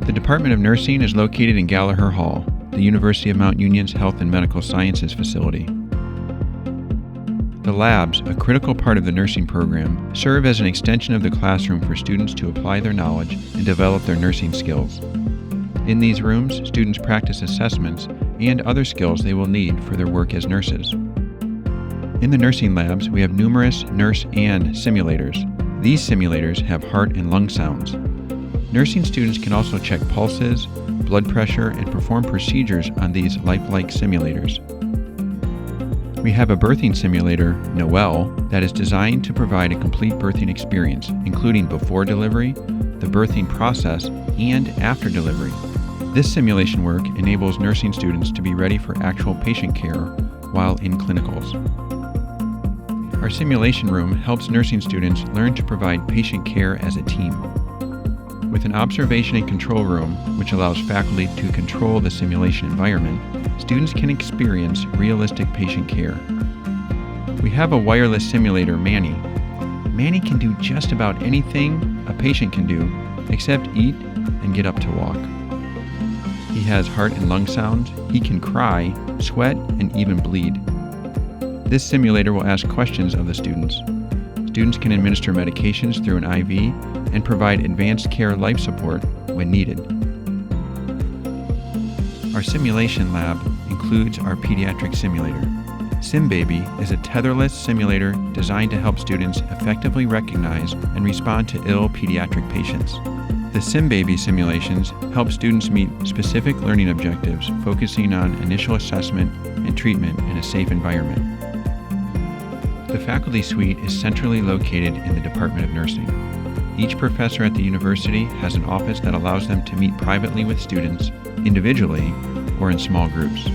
The Department of Nursing is located in Gallagher Hall, the University of Mount Union's Health and Medical Sciences facility. The labs, a critical part of the nursing program, serve as an extension of the classroom for students to apply their knowledge and develop their nursing skills. In these rooms, students practice assessments and other skills they will need for their work as nurses. In the nursing labs, we have numerous nurse and simulators. These simulators have heart and lung sounds. Nursing students can also check pulses, blood pressure, and perform procedures on these lifelike simulators. We have a birthing simulator, Noelle, that is designed to provide a complete birthing experience, including before delivery, the birthing process, and after delivery. This simulation work enables nursing students to be ready for actual patient care while in clinicals. Our simulation room helps nursing students learn to provide patient care as a team. With an observation and control room, which allows faculty to control the simulation environment, students can experience realistic patient care. We have a wireless simulator, Manny. Manny can do just about anything a patient can do, except eat and get up to walk. He has heart and lung sounds, he can cry, sweat, and even bleed. This simulator will ask questions of the students. Students can administer medications through an IV and provide advanced care life support when needed. Our simulation lab includes our pediatric simulator. SimBaby is a tetherless simulator designed to help students effectively recognize and respond to ill pediatric patients. The SimBaby simulations help students meet specific learning objectives, focusing on initial assessment and treatment in a safe environment. The faculty suite is centrally located in the Department of Nursing. Each professor at the university has an office that allows them to meet privately with students, individually, or in small groups.